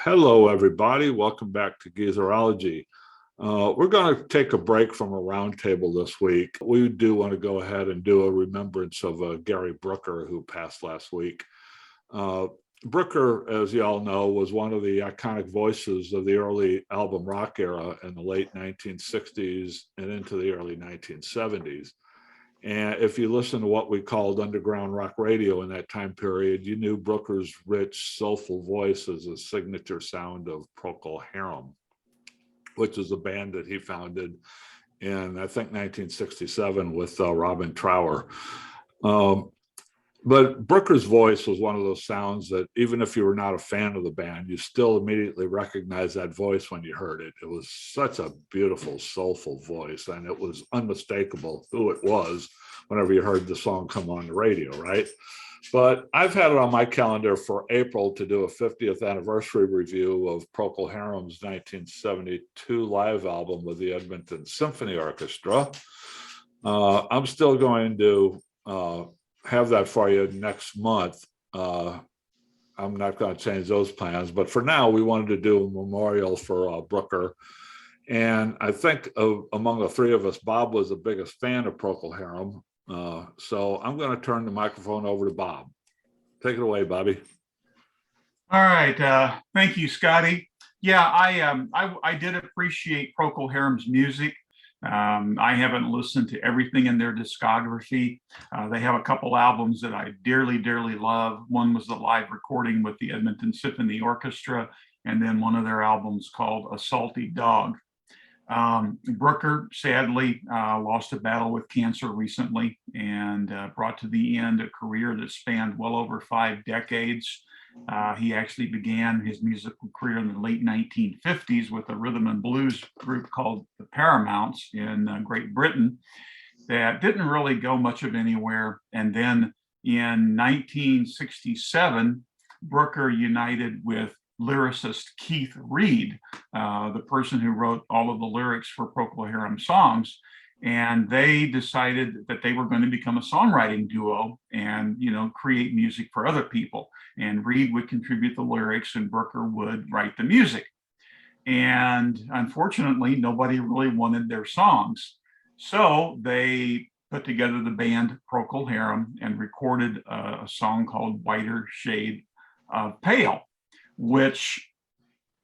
Hello, everybody. Welcome back to Geezerology. We're going to take a break from a roundtable this week. We do want to go ahead and do a remembrance of Gary Brooker, who passed last week. Brooker, as you all know, was one of the iconic voices of the early album rock era in the late 1960s and into the early 1970s. And if you listen to what we called underground rock radio in that time period, you knew Brooker's rich, soulful voice as a signature sound of Procol Harum, which is a band that he founded in, I think, 1967 with Robin Trower. But Brooker's voice was one of those sounds that even if you were not a fan of the band, you still immediately recognized that voice when you heard it. It was such a beautiful, soulful voice, and it was unmistakable who it was whenever you heard the song come on the radio, right? But I've had it on my calendar for April to do a 50th anniversary review of Procol Harum's 1972 live album with the Edmonton Symphony Orchestra. I'm still going to have that for you next month. I'm not going to change those plans, but for now, we wanted to do a memorial for Brooker. And I think among the three of us, Bob was the biggest fan of Procol Harum. So I'm going to turn the microphone over to Bob. Take it away, Bobby. All right. Thank you, Scotty. Yeah, I did appreciate Procol Harum's music. I haven't listened to everything in their discography. They have a couple albums that I dearly, dearly love. One was the live recording with the Edmonton Symphony Orchestra, and then one of their albums called A Salty Dog. Brooker sadly lost a battle with cancer recently and brought to the end a career that spanned well over 5 decades. He actually began his musical career in the late 1950s with a rhythm and blues group called the Paramounts in Great Britain that didn't really go much of anywhere. And then in 1967, Brooker united with lyricist Keith Reid, the person who wrote all of the lyrics for Procol Harum songs. And they decided that they were going to become a songwriting duo and, create music for other people. And Reid would contribute the lyrics and Brooker would write the music. And unfortunately, nobody really wanted their songs. So they put together the band Procol Harum and recorded a song called Whiter Shade of Pale, which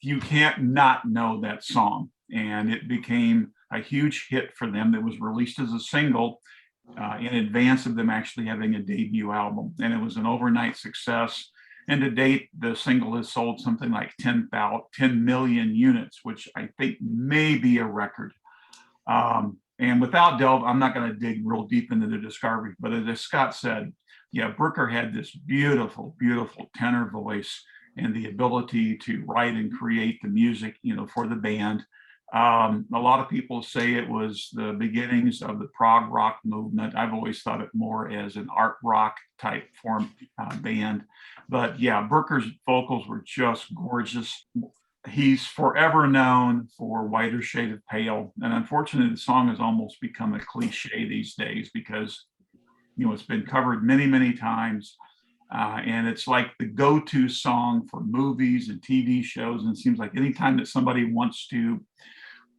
you can't not know that song. And it became a huge hit for them that was released as a single in advance of them actually having a debut album. And it was an overnight success. And to date, the single has sold something like 10 million units, which I think may be a record. And without delve, I'm not going to dig real deep into the discography, but as Scott said, yeah, Brooker had this beautiful, beautiful tenor voice and the ability to write and create the music, for the band. A lot of people say it was the beginnings of the prog rock movement. I've always thought it more as an art rock type form band. But yeah, Brooker's vocals were just gorgeous. He's forever known for Whiter Shade of Pale. And unfortunately, the song has almost become a cliche these days because, it's been covered many, many times. And it's like the go-to song for movies and TV shows. And it seems like anytime that somebody wants to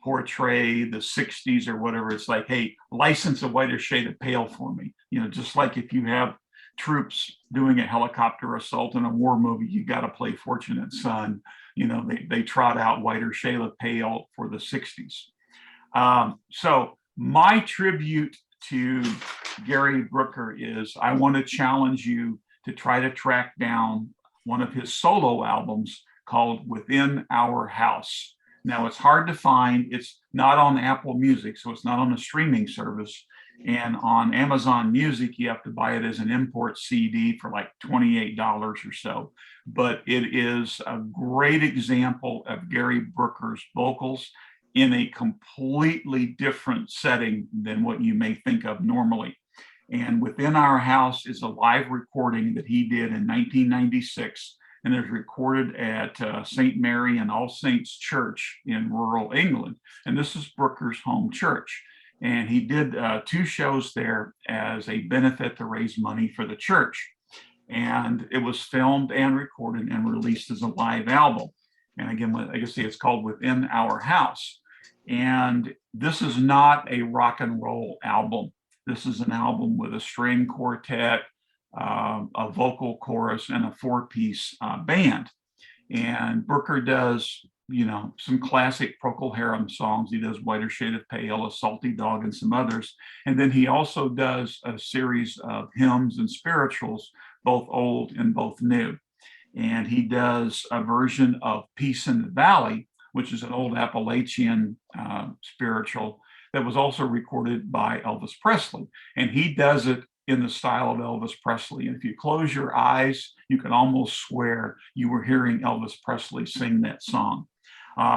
portray the 60s or whatever, it's like, hey, license a Whiter Shade of Pale for me. Just like if you have troops doing a helicopter assault in a war movie, you got to play Fortunate Son. They trot out Whiter Shade of Pale for the 60s. So my tribute to Gary Brooker is I want to challenge you to try to track down one of his solo albums called Within Our House. Now, it's hard to find. It's not on Apple Music, so it's not on a streaming service. And on Amazon Music, you have to buy it as an import CD for like $28 or so. But it is a great example of Gary Brooker's vocals in a completely different setting than what you may think of normally. And Within Our House is a live recording that he did in 1996. And it was recorded at St. Mary and All Saints Church in rural England. And this is Brooker's home church. And he did 2 shows there as a benefit to raise money for the church. And it was filmed and recorded and released as a live album. And again, like I say, it's called Within Our House. And this is not a rock and roll album. This is an album with a string quartet, a vocal chorus, and a four-piece band. And Brooker does, some classic Procol Harum songs. He does Whiter Shade of Pale, A Salty Dog, and some others. And then he also does a series of hymns and spirituals, both old and both new. And he does a version of Peace in the Valley, which is an old Appalachian spiritual that was also recorded by Elvis Presley. And he does it in the style of Elvis Presley. And if you close your eyes, you can almost swear you were hearing Elvis Presley sing that song.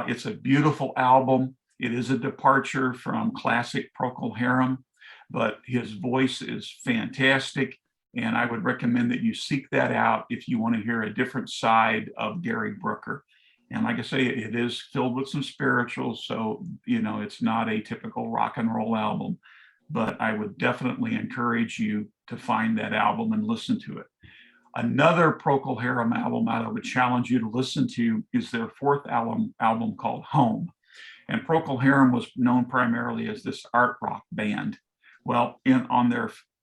It's a beautiful album. It is a departure from classic Procol Harum, but his voice is fantastic. And I would recommend that you seek that out if you want to hear a different side of Gary Brooker. And like I say, it is filled with some spirituals. So, it's not a typical rock and roll album, but I would definitely encourage you to find that album and listen to it. Another Procol Harum album I would challenge you to listen to is their fourth album called Home. And Procol Harum was known primarily as this art rock band. Well,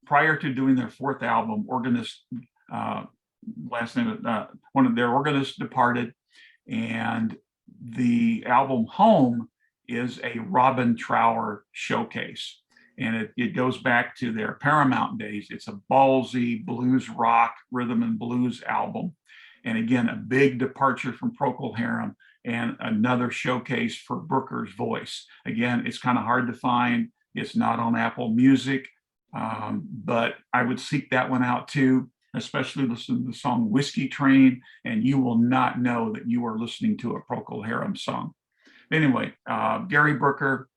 prior to doing their fourth album, organist, one of their organists departed, and the album Home is a Robin Trower showcase. And it goes back to their Paramount days. It's a ballsy blues rock, rhythm and blues album. And again, a big departure from Procol Harum and another showcase for Brooker's voice. Again, it's kind of hard to find. It's not on Apple Music, but I would seek that one out too, especially listen to the song Whiskey Train, and you will not know that you are listening to a Procol Harum song. Anyway, Gary Brooker,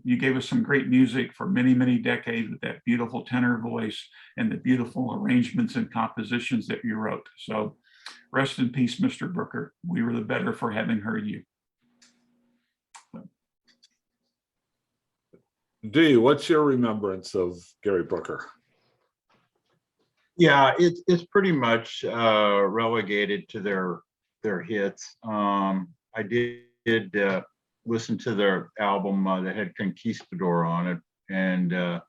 you gave us some great music for many, many decades with that beautiful tenor voice and the beautiful arrangements and compositions that you wrote. So rest in peace, Mr. Brooker. We were the better for having heard you. Dee, what's your remembrance of Gary Brooker? Yeah, it's pretty much relegated to their hits. I did listen to their album that had Conquistador on it, and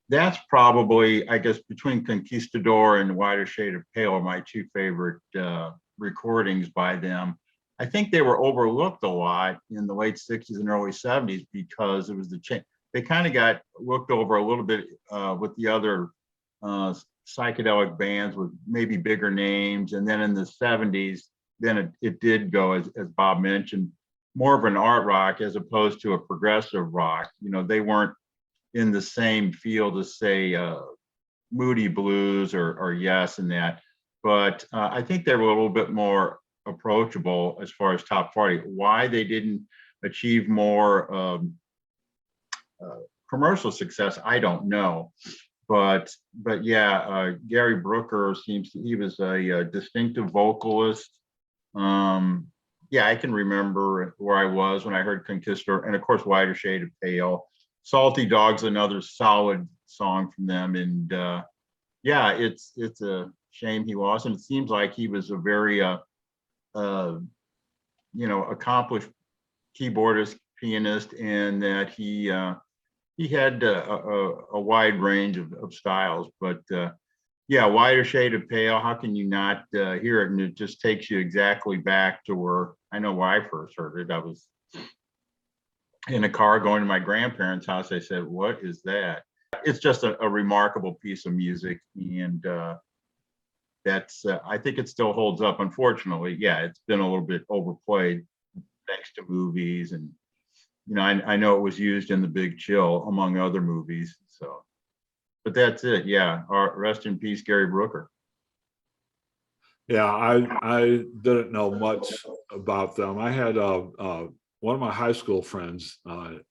that's probably, I guess, between Conquistador and Whiter Shade of Pale are my two favorite recordings by them. I think they were overlooked a lot in the late 60s and early 70s because it was they kind of got looked over a little bit with the other psychedelic bands with maybe bigger names. And then in the 70s, then it did go, as Bob mentioned, more of an art rock as opposed to a progressive rock. They weren't in the same field as, say, Moody Blues or Yes and that. But I think they were a little bit more approachable as far as top 40. Why they didn't achieve more commercial success, I don't know. But yeah, Gary Brooker he was a distinctive vocalist. Yeah, I can remember where I was when I heard Conquistador, and of course, Whiter Shade of Pale. Salty Dog's another solid song from them, and yeah, it's a shame he lost, and it seems like he was a very accomplished keyboardist, pianist, and that he had a wide range of styles. But yeah, Whiter Shade of Pale, how can you not hear it? And it just takes you exactly back to where I know where I first heard it. I was in a car going to my grandparents' house. I said, "What is that?" It's just a remarkable piece of music, and that's I think it still holds up. Unfortunately, yeah, it's been a little bit overplayed thanks to movies, and I know it was used in The Big Chill among other movies. So, but that's it. Yeah, rest in peace, Gary Brooker. Yeah, I didn't know much about them. I had one of my high school friends,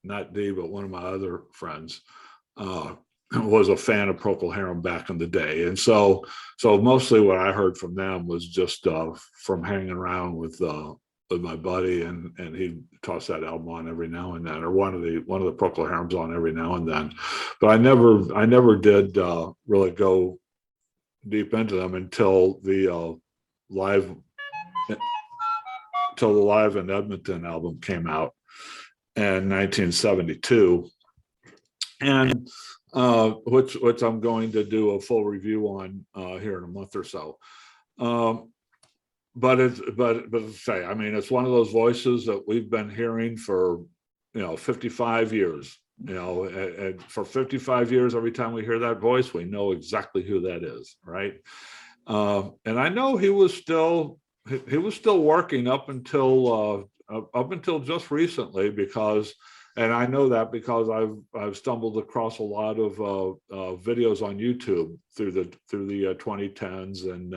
not Dee, but one of my other friends, was a fan of Procol Harum back in the day, and so mostly what I heard from them was just from hanging around with my buddy, and he tossed that album on every now and then, or one of the Procol Harums on every now and then. But I never did really go deep into them until the live until the Live in Edmonton album came out in 1972, and which I'm going to do a full review on here in a month or so. But say, I mean, it's one of those voices that we've been hearing for 55 years. And for 55 years, every time we hear that voice, we know exactly who that is, right? And I know he was still working up until just recently, because, and I know that because I've stumbled across a lot of videos on YouTube through the 2010s, and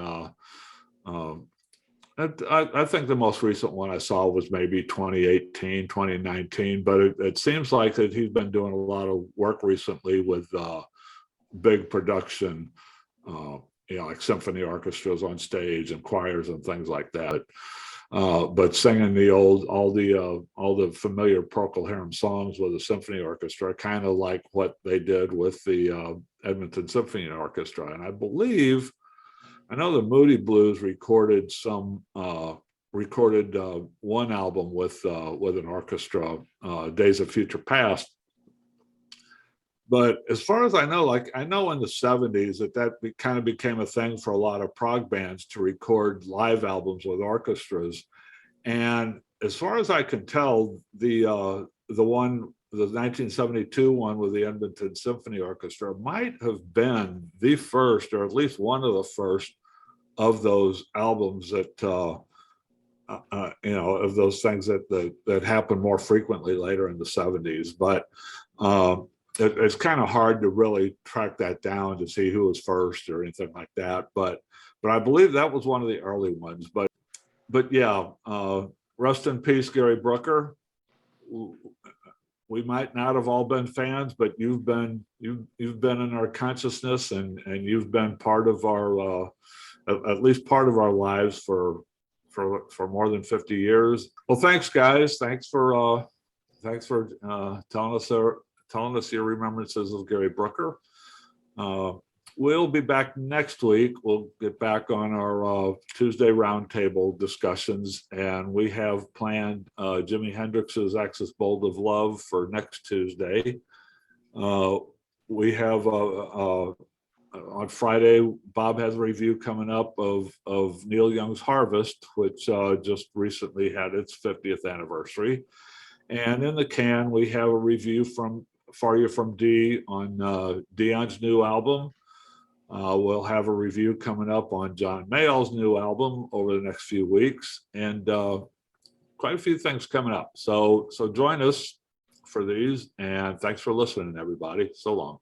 I think the most recent one I saw was maybe 2018, 2019, but it seems like that he's been doing a lot of work recently with big production, like symphony orchestras on stage and choirs and things like that. But singing all the familiar Procol Harum songs with a symphony orchestra, kind of like what they did with the Edmonton Symphony Orchestra. And I know the Moody Blues recorded one album with an orchestra, Days of Future Past. But as far as I know, I know in the 70s that kind of became a thing for a lot of prog bands to record live albums with orchestras. And as far as I can tell, the 1972 one with the Edmonton Symphony Orchestra might have been the first, or at least one of the first, of those albums that of those things that happened more frequently later in the 70s. But it's kind of hard to really track that down to see who was first or anything like that. But I believe that was one of the early ones. But yeah, rest in peace, Gary Brooker. We might not have all been fans, but you've been in our consciousness, and you've been part of our at least part of our lives for more than 50 years. Well, thanks, guys. Thanks for telling us your remembrances of Gary Brooker. We'll be back next week. We'll get back on our Tuesday roundtable discussions, and we have planned Jimi Hendrix's Axis Bold of Love for next Tuesday. We have on Friday, Bob has a review coming up of Neil Young's Harvest, which just recently had its 50th anniversary. And in the can, we have a review for you from Dee on Dion's new album. We'll have a review coming up on John Mayall's new album over the next few weeks, and quite a few things coming up. So join us for these, and thanks for listening, everybody. So long.